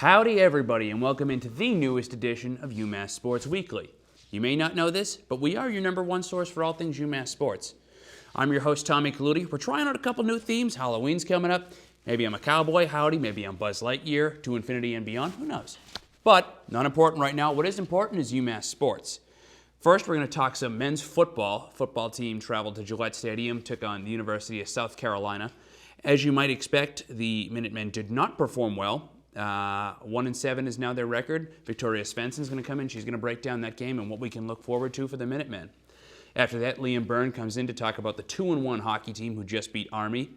Howdy everybody, and welcome into the newest edition of UMass Sports Weekly. You may not know this, but we are your number one source for all things UMass sports. I'm your host, Tommy Kaludi. We're trying out a couple new themes. Halloween's coming up. Maybe I'm a cowboy, howdy. Maybe I'm Buzz Lightyear, to infinity and beyond. Who knows? But not important right now. What is important is UMass sports. First, we're going to talk some men's football. Football team traveled to Gillette Stadium, took on the University of South Carolina. As you might expect, the Minutemen did not perform well. 1-7 is now their record. Victoria Svensson's going to come in. She's going to break down that game and what we can look forward to for the Minutemen. After that, Liam Byrne comes in to talk about the 2-1 hockey team who just beat Army.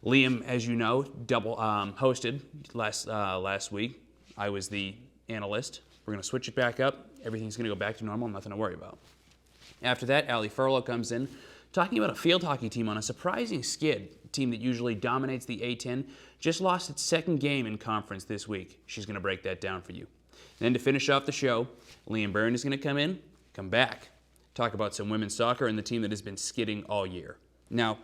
Liam, as you know, hosted last week. I was the analyst. We're going to switch it back up. Everything's going to go back to normal. Nothing to worry about. After that, Allie comes in talking about a field hockey team on a surprising skid. A team that usually dominates the A-10 just lost its second game in conference this week. She's going to break that down for you. And then to finish off the show, Liam Byrne is going to come back, talk about some women's soccer and the team that has been skidding all year. Now,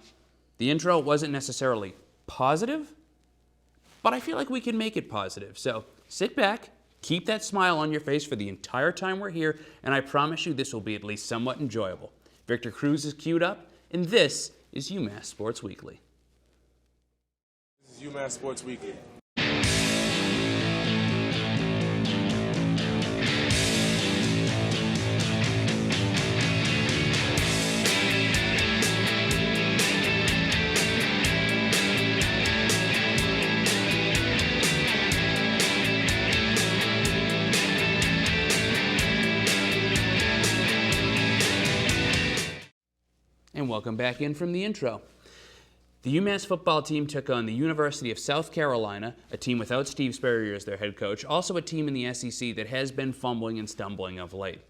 the intro wasn't necessarily positive, but I feel like we can make it positive. So sit back, keep that smile on your face for the entire time we're here, and I promise you this will be at least somewhat enjoyable. Victor Cruz is queued up, and this is UMass Sports Weekly. This is UMass Sports Weekly. And welcome back in from the intro. The UMass football team took on the University of South Carolina, a team without Steve Spurrier as their head coach, also a team in the SEC that has been fumbling and stumbling of late.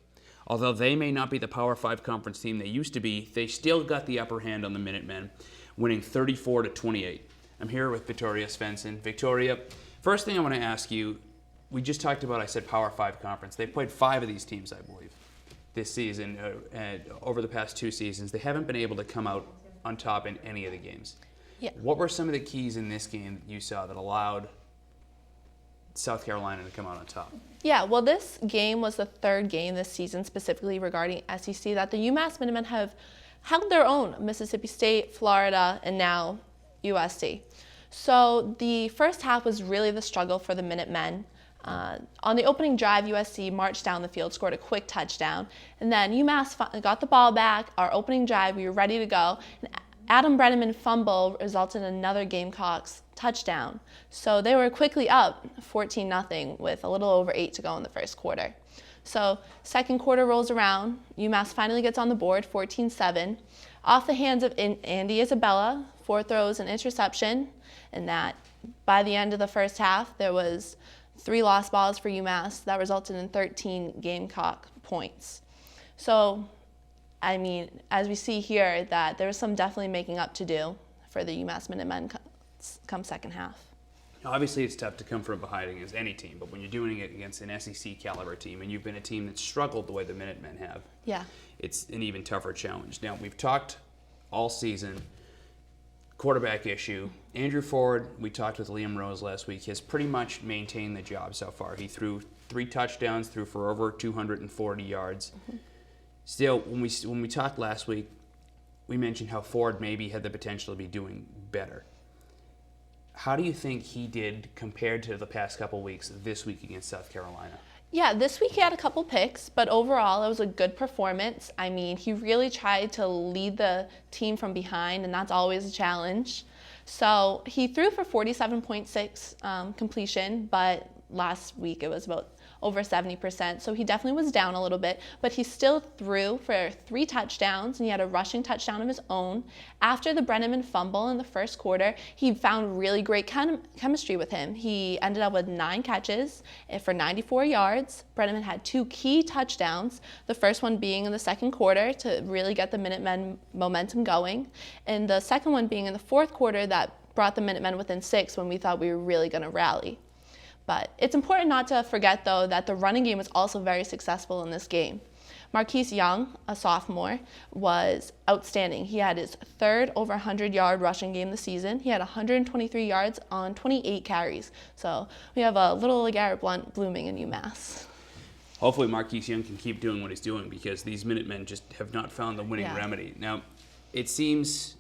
Although they may not be the Power 5 conference team they used to be, they still got the upper hand on the Minutemen, winning 34-28. I'm here with Victoria Svensson. Victoria, first thing I want to ask you, we just talked about, I said Power 5 conference. They've played 5 of these teams, I believe, this season. Over the past 2 seasons, they haven't been able to come out on top in any of the games. Yeah. What were some of the keys in this game that you saw that allowed South Carolina to come out on top? Yeah, well, this game was the third game this season, specifically regarding SEC, that the UMass Minutemen have held their own. Mississippi State, Florida, and now USC. So the first half was really the struggle for the Minutemen. On the opening drive, USC marched down the field, scored a quick touchdown, and then UMass got the ball back. Our opening drive, we were ready to go. And Adam Brenneman fumble resulted in another Gamecocks touchdown. So they were quickly up 14-0 with a little over 8 to go in the first quarter. So second quarter rolls around. UMass finally gets on the board, 14-7. Off the hands of Andy Isabella, 4 throws and interception, and that by the end of the first half, there was 3 lost balls for UMass. That resulted in 13 Gamecock points. So, I mean, as we see here, that there was some definitely making up to do for the UMass Minutemen come second half. Obviously, it's tough to come from behind against any team, but when you're doing it against an SEC caliber team, and you've been a team that's struggled the way the Minutemen have, yeah, it's an even tougher challenge. Now, we've talked all season, quarterback issue. Andrew Ford, we talked with Liam Rose last week, has pretty much maintained the job so far. He threw 3 touchdowns, threw for over 240 yards. Mm-hmm. Still, when we talked last week, we mentioned how Ford maybe had the potential to be doing better. How do you think he did compared to the past couple weeks this week against South Carolina? Yeah, this week he had a couple picks, but overall it was a good performance. I mean, he really tried to lead the team from behind, and that's always a challenge. So he threw for 47.6 completion, but last week it was about over 70%. So he definitely was down a little bit, but he still threw for 3 touchdowns, and he had a rushing touchdown of his own. After the Brenneman fumble in the first quarter, he found really great chemistry with him. He ended up with 9 catches for 94 yards. Brenneman had 2 key touchdowns, the first one being in the second quarter to really get the Minutemen momentum going, and the second one being in the fourth quarter that brought the Minutemen within 6 when we thought we were really going to rally. But it's important not to forget, though, that the running game was also very successful in this game. Marquise Young, a sophomore, was outstanding. He had his third over 100-yard rushing game this season. He had 123 yards on 28 carries. So we have a little LeGarrette Blount blooming in UMass. Hopefully Marquise Young can keep doing what he's doing because these Minutemen just have not found the winning remedy. Now, it seems,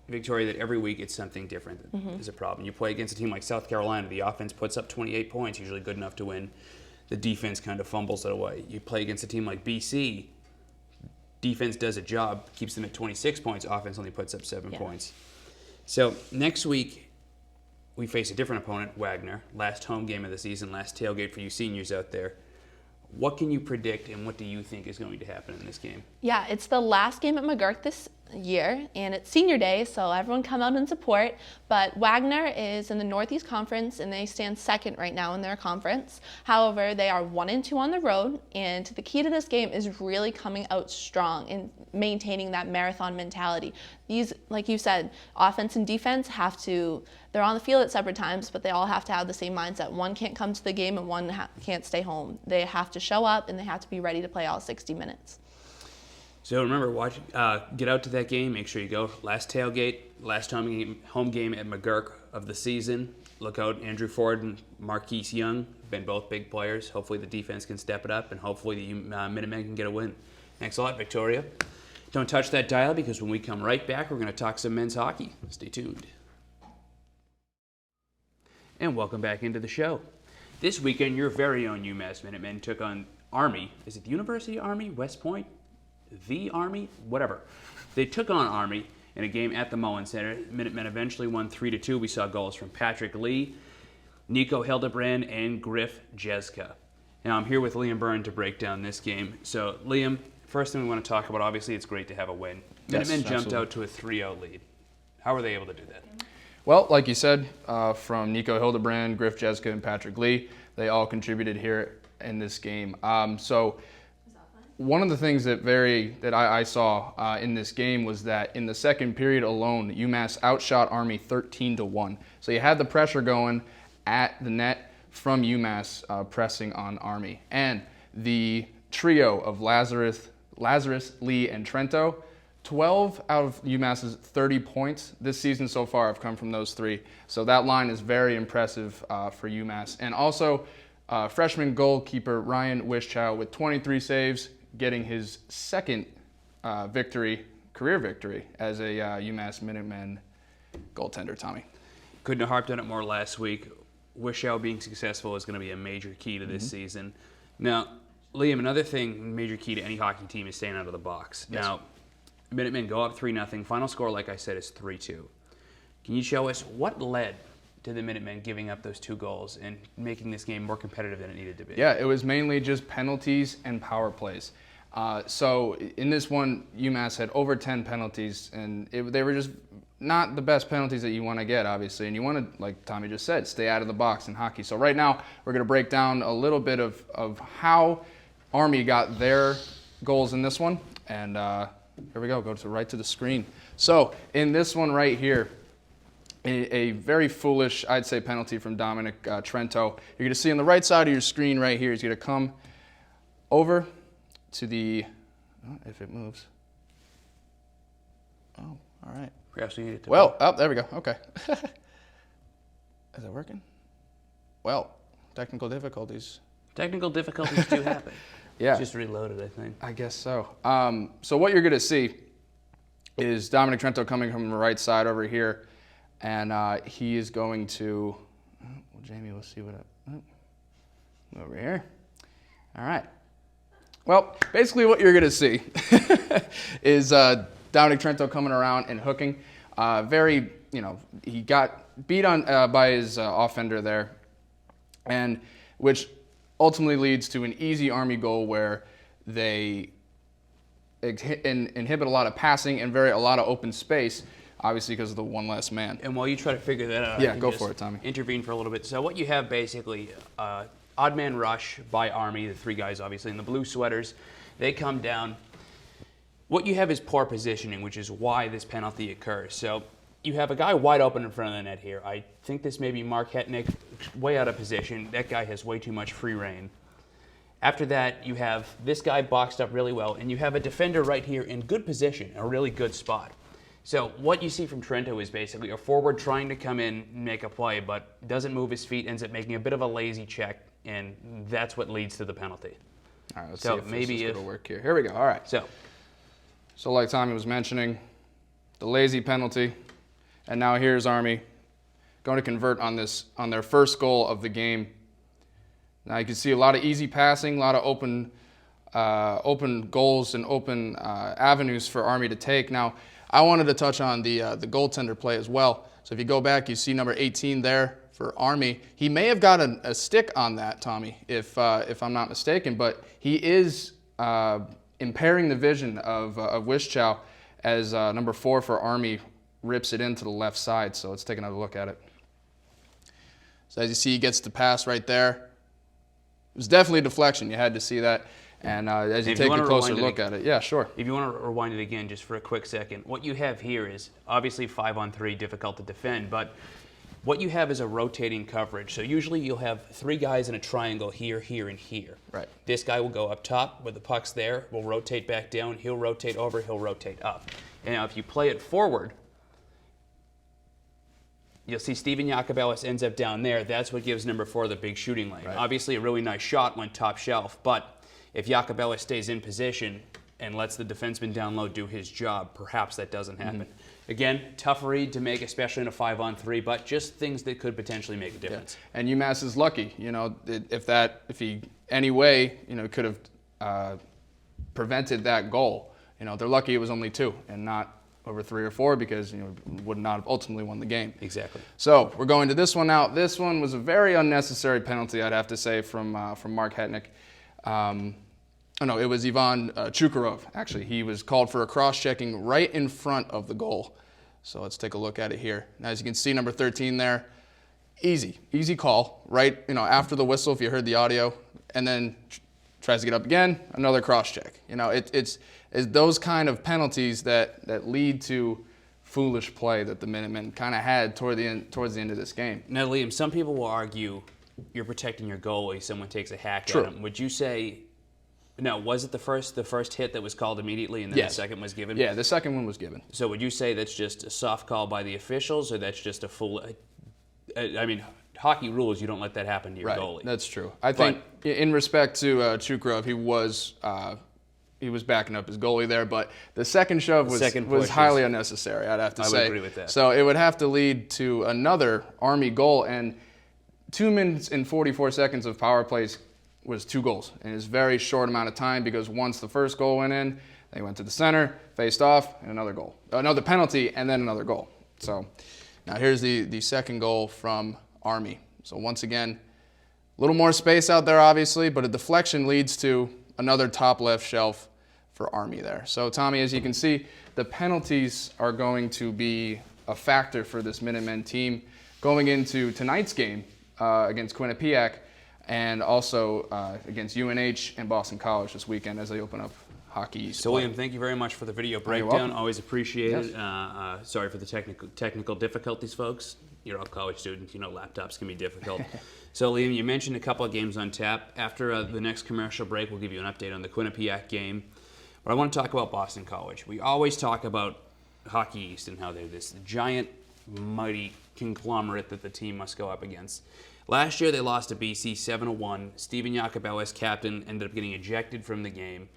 Victoria, that every week it's something different that is a problem. You play against a team like South Carolina, the offense puts up 28 points, usually good enough to win. The defense kind of fumbles it away. You play against a team like BC, defense does a job, keeps them at 26 points, offense only puts up 7 points. So next week, we face a different opponent, Wagner. Last home game of the season, last tailgate for you seniors out there. What can you predict and what do you think is going to happen in this game? Yeah, it's the last game at McGurk this year, and it's senior day, so everyone come out and support. But Wagner is in the Northeast Conference, and they stand second right now in their conference. However, they are 1-2 on the road, and the key to this game is really coming out strong and maintaining that marathon mentality. These, like you said, offense and defense they're on the field at separate times, but they all have to have the same mindset. One can't come to the game and one can't stay home. They have to show up, and they have to be ready to play all 60 minutes. So remember, get out to that game. Make sure you go. Last tailgate, last home game at McGurk of the season. Look out, Andrew Ford and Marquise Young have been both big players. Hopefully the defense can step it up, and hopefully the Minutemen can get a win. Thanks a lot, Victoria. Don't touch that dial because when we come right back, we're going to talk some men's hockey. Stay tuned. And welcome back into the show. This weekend, your very own UMass Minutemen took on Army. Is it the University Army? West Point? The Army? Whatever. They took on Army in a game at the Mullen Center. Minutemen eventually won 3-2. We saw goals from Patrick Lee, Nico Hildebrand, and Griff Jeska. Now I'm here with Liam Byrne to break down this game. So Liam, first thing we want to talk about, obviously it's great to have a win. Minutemen jumped out to a 3-0 lead. How were they able to do that? Well, like you said, from Nico Hildebrand, Griff Jeska, and Patrick Lee, they all contributed here in this game. So one of the things that I saw in this game was that in the second period alone, UMass outshot Army 13-1. So you had the pressure going at the net from UMass pressing on Army. And the trio of Lazarus, Lee, and Trento, 12 out of UMass's 30 points this season so far have come from those three. So that line is very impressive for UMass. And also, freshman goalkeeper Ryan Wischau with 23 saves, getting his second career victory as a UMass Minutemen goaltender, Tommy. Couldn't have harped on it more last week. Wischau being successful is going to be a major key to this season. Now, Liam, another thing, major key to any hockey team is staying out of the box. Yes. Now, Minutemen go up 3-0. Final score, like I said, is 3-2. Can you show us what led to the Minutemen giving up those 2 goals and making this game more competitive than it needed to be? Yeah, it was mainly just penalties and power plays. So in this one, UMass had over 10 penalties, and they were just not the best penalties that you want to get, obviously. And you want to, like Tommy just said, stay out of the box in hockey. So right now, we're going to break down a little bit of how Army got their goals in this one. And here we go right to the screen. So in this one right here, a very foolish, I'd say, penalty from Dominic Trento. You're going to see on the right side of your screen right here, he's going to come over to the, if it moves. Oh, all right. Perhaps we need it to Well, there we go. Okay. Is it working? Well, technical difficulties. Technical difficulties do happen. Yeah. Just reloaded, I think. I guess so. So what you're going to see is Dominic Trento coming from the right side over here, and he is going to, well, Jamie, we'll see what, over here. All right. Well, basically what you're going to see is Dominic Trento coming around and hooking. He got beat on by his offender there, and which ultimately leads to an easy Army goal where they inhibit a lot of passing and a lot of open space, obviously because of the one less man. And while you try to figure that out, Yeah, go for it, Tommy. Intervene for a little bit. So what you have basically, odd man rush by Army, the 3 guys obviously in the blue sweaters. They come down. What you have is poor positioning, which is why this penalty occurs. So you have a guy wide open in front of the net here. I think this may be Mark Hetnick, way out of position. That guy has way too much free reign. After that, you have this guy boxed up really well, and you have a defender right here in good position, a really good spot. So what you see from Trento is basically a forward trying to come in and make a play, but doesn't move his feet, ends up making a bit of a lazy check, and that's what leads to the penalty. All right, let's So see if maybe this is if- going to work here. Here we go. All right. So like Tommy was mentioning, the lazy penalty, and now here's Army going to convert on their first goal of the game. Now you can see a lot of easy passing, a lot of open goals and open avenues for Army to take. Now I wanted to touch on the goaltender play as well. So if you go back, you see number 18 there for Army. He may have got a stick on that, Tommy, if I'm not mistaken, but he is impairing the vision of Wischau as number 4 for Army rips it into the left side. So let's take another look at it. So as you see, he gets the pass right there. It was definitely a deflection. You had to see that. And as you take a closer look at it, yeah, sure. If you want to rewind it again just for a quick second, what you have here is obviously 5-on-3, difficult to defend, but what you have is a rotating coverage. So usually you'll have 3 guys in a triangle here, here, and here. Right. This guy will go up top where the puck's there, will rotate back down, he'll rotate over, he'll rotate up. And now if you play it forward, you'll see Steven Jacobellis ends up down there. That's what gives number 4 the big shooting lane. Right. Obviously a really nice shot went top shelf, but if Jacobellis stays in position and lets the defenseman down low do his job, perhaps that doesn't happen. Again, tough read to make, especially in a 5-on-3, but just things that could potentially make a difference. Yeah. And UMass is lucky, if he any way, could have prevented that goal. They're lucky it was only 2 and not over 3 or 4 because would not have ultimately won the game. Exactly. So we're going to this one now. This one was a very unnecessary penalty, I'd have to say, from Mark Hetnick. No, it was Ivan Chukarov, actually. He was called for a cross-checking right in front of the goal. So let's take a look at it here. Now, as you can see, number 13 there, easy call, right after the whistle, if you heard the audio, and then tries to get up again, another cross-check. It's those kind of penalties that lead to foolish play that the Minutemen kind of had towards the end of this game. Now, Liam, some people will argue you're protecting your goalie, someone takes a hack at him. Would you say... Now, was it the first hit that was called immediately and then Yes. the second was given? Yeah, the second one was given. So would you say that's just a soft call by the officials, or that's just a full... I mean, hockey rules, you don't let that happen to your goalie. That's true. I think in respect to Chukarov, he was backing up his goalie there, but the second shove was highly unnecessary, I'd have to say. I would agree with that. So it would have to lead to another Army goal, and 2 minutes and 44 seconds of power plays was 2 goals. And it's a very short amount of time because once the first goal went in, they went to the center, faced off, and another goal. Another penalty, and then another goal. So now here's the second goal from Army. So once again, a little more space out there, obviously, but a deflection leads to another top left shelf for Army there. So Tommy, as you can see, the penalties are going to be a factor for this Minutemen team going into tonight's game against Quinnipiac, and also against UNH and Boston College this weekend as they open up Hockey East. So, William, thank you very much for the video breakdown. welcome. Always appreciate Yes. it. Sorry for the technical difficulties, folks. You're all college students. Laptops can be difficult. So, Liam, you mentioned a couple of games on tap. After the next commercial break, we'll give you an update on the Quinnipiac game. But I want to talk about Boston College. We always talk about Hockey East and how they're this giant, mighty conglomerate that the team must go up against. Last year, they lost to BC 7-1. Steven Jacobellis, captain, ended up getting ejected from the game.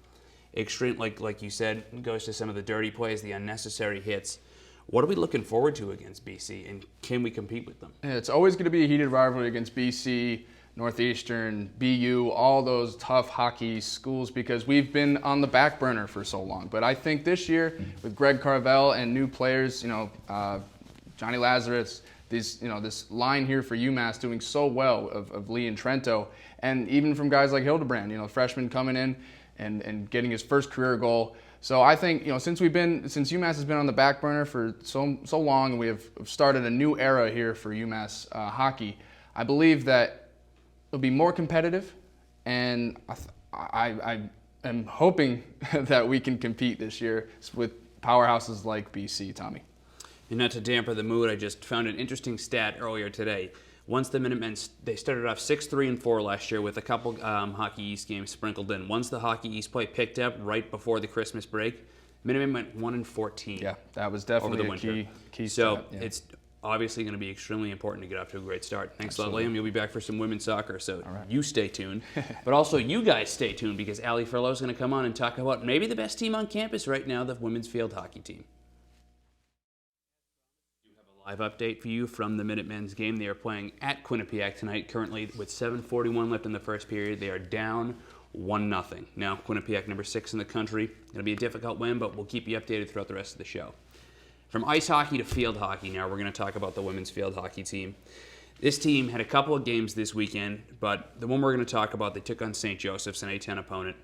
Extreme, like you said, goes to some of the dirty plays, the unnecessary hits. What are we looking forward to against BC, and can we compete with them? Yeah, it's always going to be a heated rivalry against BC, Northeastern, BU, all those tough hockey schools because we've been on the back burner for so long. But I think this year, with Greg Carvel and new players, Johnny Lazarus, this line here for UMass doing so well of Lee and Trento, and even from guys like Hildebrand, freshman coming in and getting his first career goal. So I think since UMass has been on the back burner for so long, and we have started a new era here for UMass hockey, I believe that it'll be more competitive, and I am hoping that we can compete this year with powerhouses like BC, Tommy. And not to damper the mood, I just found an interesting stat earlier today. Once the Minutemen, they started off 6-3-4 last year with a couple Hockey East games sprinkled in. Once the Hockey East play picked up right before the Christmas break, Minutemen went 1-14. Yeah, that was definitely over the winter. Key so step, yeah. It's obviously going to be extremely important to get off to a great start. Thanks a lot, Absolutely. Liam. You'll be back for some women's soccer, so right. you stay tuned. But also, you guys stay tuned because Allie is going to come on and talk about maybe the best team on campus right now, the women's field hockey team. Live update for you from the Minutemen's game. They are playing at Quinnipiac tonight, currently with 7:41 left in the first period. They are down 1-0. Now, Quinnipiac, number 6 in the country. Going to be a difficult win, but we'll keep you updated throughout the rest of the show. From ice hockey to field hockey now, we're going to talk about the women's field hockey team. This team had a couple of games this weekend, but the one we're going to talk about, they took on St. Joseph's, an A10 opponent,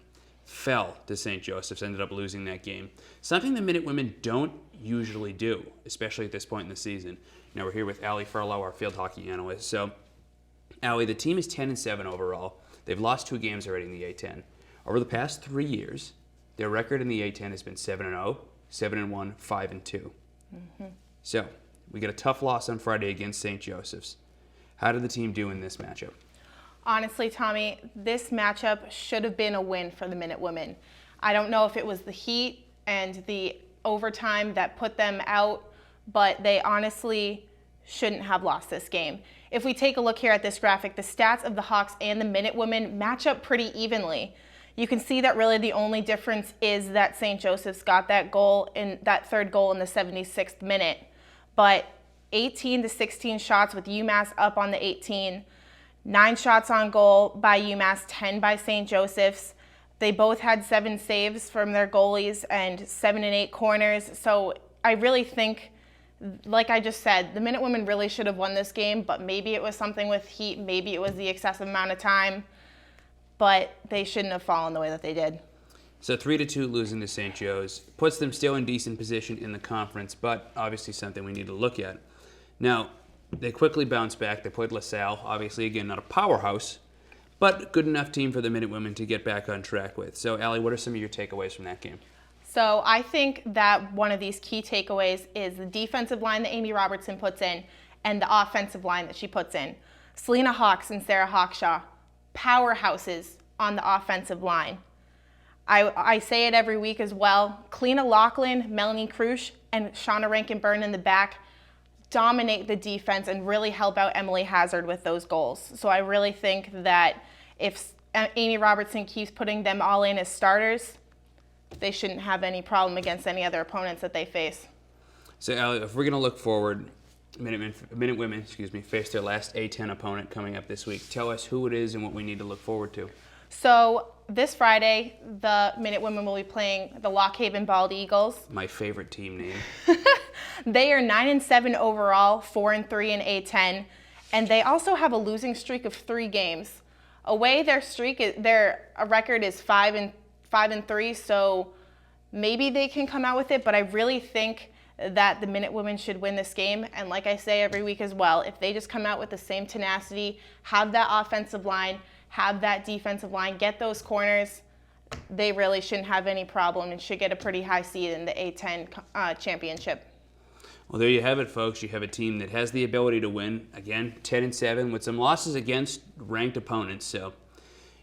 fell to St. Joseph's, ended up losing that game. Something the Minutewomen don't usually do, especially at this point in the season. Now we're here with Allie Furlow, our field hockey analyst. So, Allie, the team is 10-7 overall. They've lost 2 games already in the A10. Over the past 3 years, their record in the A10 has been 7-0, 7-1, 5-2. So, we get a tough loss on Friday against St. Joseph's. How did the team do in this matchup? Honestly, Tommy, this matchup should have been a win for the Minutewomen. I don't know if it was the heat and the overtime that put them out, but they honestly shouldn't have lost this game. If we take a look here at this graphic, the stats of the Hawks and the Minutewomen match up pretty evenly. You can see that really the only difference is that St. Joseph's got that goal in that third goal in the 76th minute. But 18 to 16 shots with UMass up on the 18, 9 shots on goal by UMass, 10 by St. Joseph's. They both had 7 saves from their goalies and 7 and 8 corners. So I really think, like I just said, the Minutewomen really should have won this game, but maybe it was something with heat, maybe it was the excessive amount of time, but they shouldn't have fallen the way that they did. So 3-2 losing to St. Joe's puts them still in decent position in the conference, but obviously something we need to look at. Now, they quickly bounced back. They played LaSalle, obviously, again, not a powerhouse, but good enough team for the Minutewomen to get back on track with. So, Allie, what are some of your takeaways from that game? So I think that one of these key takeaways is the defensive line that Amy Robertson puts in and the offensive line that she puts in. Selena Hawks and Sarah Hawkshaw, powerhouses on the offensive line. I say it every week as well. Kalina Laughlin, Melanie Krusch, and Shauna Rankin-Byrne in the back dominate the defense and really help out Emily Hazard with those goals. So I really think that if Amy Robertson keeps putting them all in as starters, they shouldn't have any problem against any other opponents that they face. So, Allie, if we're going to look forward, Minutewomen, face their last A10 opponent coming up this week. Tell us who it is and what we need to look forward to. So this Friday, the Minutewomen will be playing the Lock Haven Bald Eagles. My favorite team name. They are 9-7 overall, 4-3 in A10, and they also have a losing streak of 3 games. Away, their record is 5-3, so maybe they can come out with it. But I really think that the Minutewomen should win this game. And like I say every week as well, if they just come out with the same tenacity, have that offensive line, have that defensive line, get those corners, they really shouldn't have any problem and should get a pretty high seed in the A10 championship. Well, there you have it, folks. You have a team that has the ability to win. Again, 10-7 with some losses against ranked opponents. So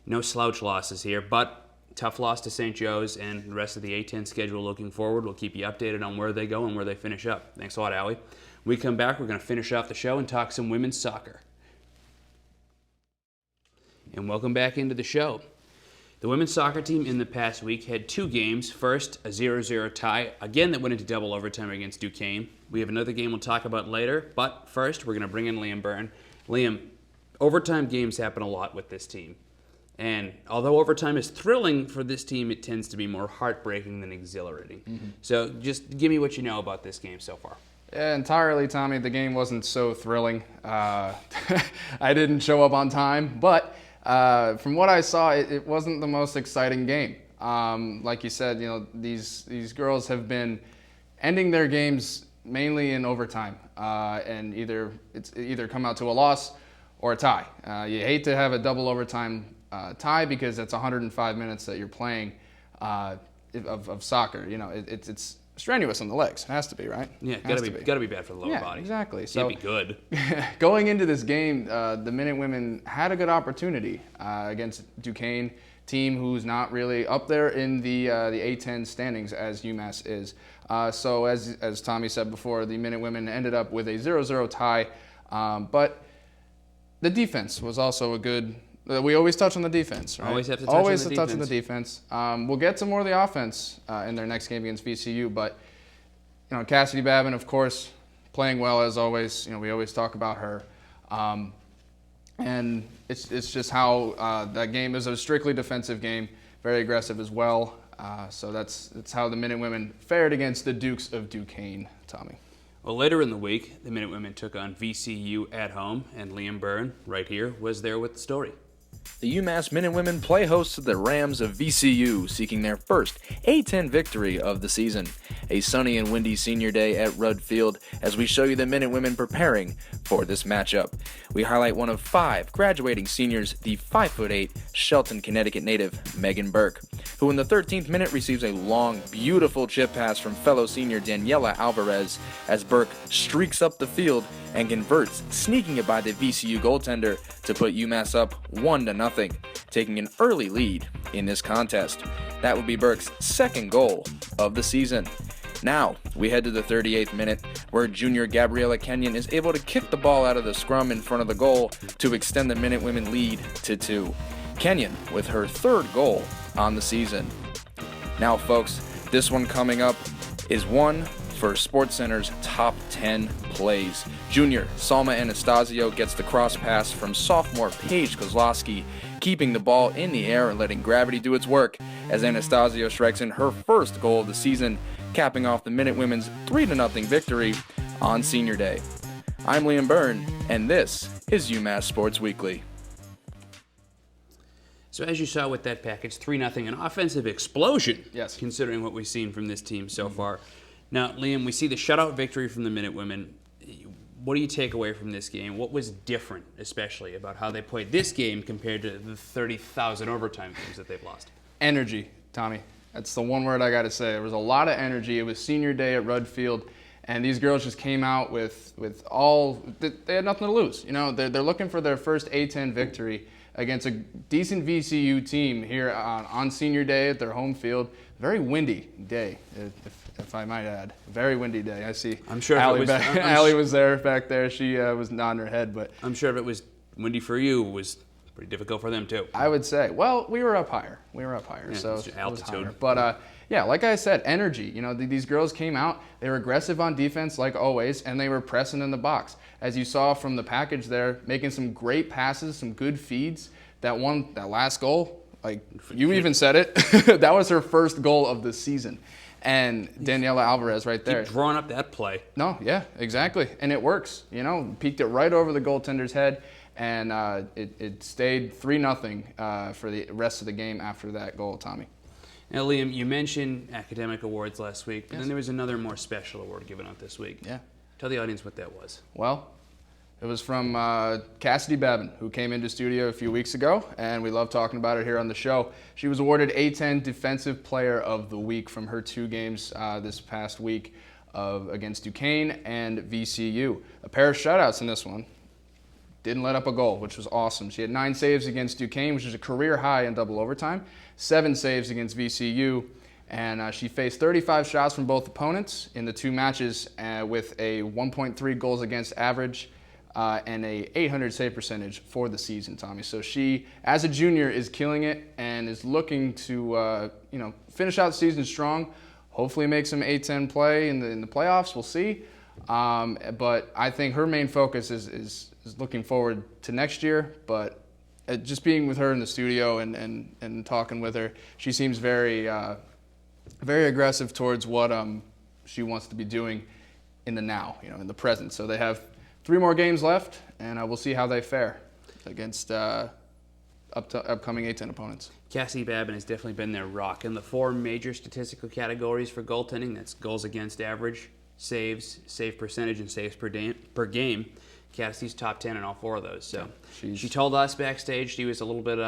no slouch losses here, but tough loss to St. Joe's and the rest of the A10 schedule looking forward. We'll keep you updated on where they go and where they finish up. Thanks a lot, Allie. When we come back, we're going to finish off the show and talk some women's soccer. And welcome back into the show. The women's soccer team in the past week had 2 games. First, a 0-0 tie, again that went into double overtime against Duquesne. We have another game we'll talk about later, but first we're going to bring in Liam Byrne. Liam, overtime games happen a lot with this team. And although overtime is thrilling for this team, it tends to be more heartbreaking than exhilarating. So just give me what you know about this game so far. Yeah, entirely, Tommy. The game wasn't so thrilling. I didn't show up on time, but from what I saw, it wasn't the most exciting game. Like you said, these girls have been ending their games mainly in overtime, and either come out to a loss or a tie. You hate to have a double overtime tie because that's 105 minutes that you're playing of soccer. It's strenuous on the legs. It has to be, right? Yeah, Has gotta be bad for the lower Yeah, body. exactly. Can't So be good. going into this game, the Minutewomen had a good opportunity against Duquesne, team who's not really up there in the A10 standings as UMass is. So as Tommy said before, the Minutewomen ended up with a 0-0 tie, but the defense was also a good. We always touch on the defense, right? Always have to touch on the defense. We'll get to more of the offense in their next game against VCU, but Cassidy Babin, of course, playing well as always. We always talk about her, and it's just how that game is a strictly defensive game, very aggressive as well. So that's how the Minutewomen fared against the Dukes of Duquesne, Tommy. Well, later in the week, the Minutewomen took on VCU at home, and Liam Byrne, right here, was there with the story. The UMass Minutewomen play host to the Rams of VCU, seeking their first A10 victory of the season. A sunny and windy senior day at Rudd Field as we show you the Minutewomen preparing for this matchup. We highlight one of 5 graduating seniors, the 5'8" Shelton, Connecticut native, Megan Burke, who in the 13th minute receives a long, beautiful chip pass from fellow senior Daniela Alvarez as Burke streaks up the field and converts, sneaking it by the VCU goaltender to put UMass up 1-0, taking an early lead in this contest. That would be Burke's second goal of the season. Now, we head to the 38th minute, where junior Gabriella Kenyon is able to kick the ball out of the scrum in front of the goal to extend the Minutewomen lead to 2. Kenyon with her 3rd goal on the season. Now, folks, this one coming up is one for SportsCenter's top 10 plays. Junior Salma Anastasio gets the cross pass from sophomore Paige Kozlowski, keeping the ball in the air and letting gravity do its work as Anastasio strikes in her 1st goal of the season, capping off the Minutewomen's 3-0 victory on Senior Day. I'm Liam Byrne, and this is UMass Sports Weekly. So as you saw with that package, 3-0, an offensive explosion, Yes. considering what we've seen from this team so far. Now, Liam, we see the shutout victory from the Minutewomen. What do you take away from this game? What was different, especially, about how they played this game compared to the 30,000 overtime games that they've lost? Energy, Tommy. That's the one word I got to say. There was a lot of energy. It was Senior Day at Rudd Field, and these girls just came out with all. They had nothing to lose. They're looking for their first A10 victory against a decent VCU team here on Senior Day at their home field. Very windy day, if I might add. Very windy day. I see. I'm sure Allie, if it was, Allie was there back there. She was nodding her head, but I'm sure if it was windy for you, it was pretty difficult for them too. I would say. Well, we were up higher. Yeah, So it's it was altitude. higher. But yeah, like I said, energy. These girls came out. They were aggressive on defense, like always, and they were pressing in the box. As you saw from the package there, making some great passes, some good feeds. That last goal, like you even said it, that was her 1st goal of the season. And Daniela Alvarez right there. Keep drawing up that play. No, yeah, exactly. And it works. Peeked it right over the goaltender's head, and it stayed 3-0 for the rest of the game after that goal, Tommy. Now, Liam, you mentioned academic awards last week, but Yes. then there was another more special award given out this week. Yeah. Tell the audience what that was. Well, it was from Cassidy Babin, who came into studio a few weeks ago, and we love talking about it here on the show. She was awarded A10 Defensive Player of the Week from her 2 games this past week against Duquesne and VCU. A pair of shutouts in this one. Didn't let up a goal, which was awesome. She had 9 saves against Duquesne, which is a career high in double overtime, 7 saves against VCU, and she faced 35 shots from both opponents in the 2 matches with a 1.3 goals against average and a 800 save percentage for the season, Tommy. So she, as a junior, is killing it and is looking to finish out the season strong. Hopefully make some A10 play in the playoffs. We'll see. But I think her main focus is looking forward to next year. But just being with her in the studio and talking with her, she seems very aggressive towards what she wants to be doing in the now, in the present. So they have 3 more games left, and we'll see how they fare against upcoming A10 opponents. Cassie Babin has definitely been their rock in the 4 major statistical categories for goaltending. That's goals against average, saves, save percentage, and saves per game. Cassie's top 10 in all 4 of those. So she told us backstage she was a little bit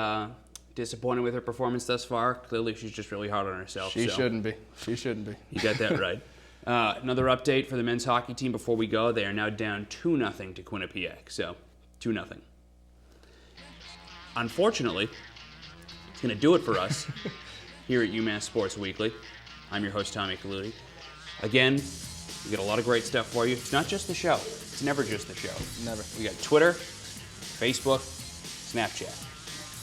disappointed with her performance thus far. Clearly, she's just really hard on herself. She shouldn't be. She shouldn't be. You got that right. Another update for the men's hockey team before we go. They are now down 2-0 to Quinnipiac. So, 2-0. Unfortunately, it's going to do it for us here at UMass Sports Weekly. I'm your host, Tommy Kaludi. Again, we got a lot of great stuff for you. It's not just the show. It's never just the show. Never. We got Twitter, Facebook, Snapchat,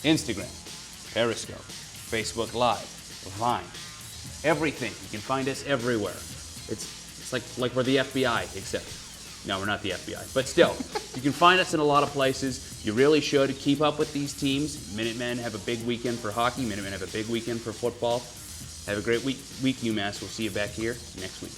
Instagram, Periscope, Facebook Live, Vine, everything. You can find us everywhere. It's like we're the FBI, except, no, we're not the FBI. But still, you can find us in a lot of places. You really should keep up with these teams. Minutemen have a big weekend for hockey. Minutemen have a big weekend for football. Have a great week, UMass. We'll see you back here next week.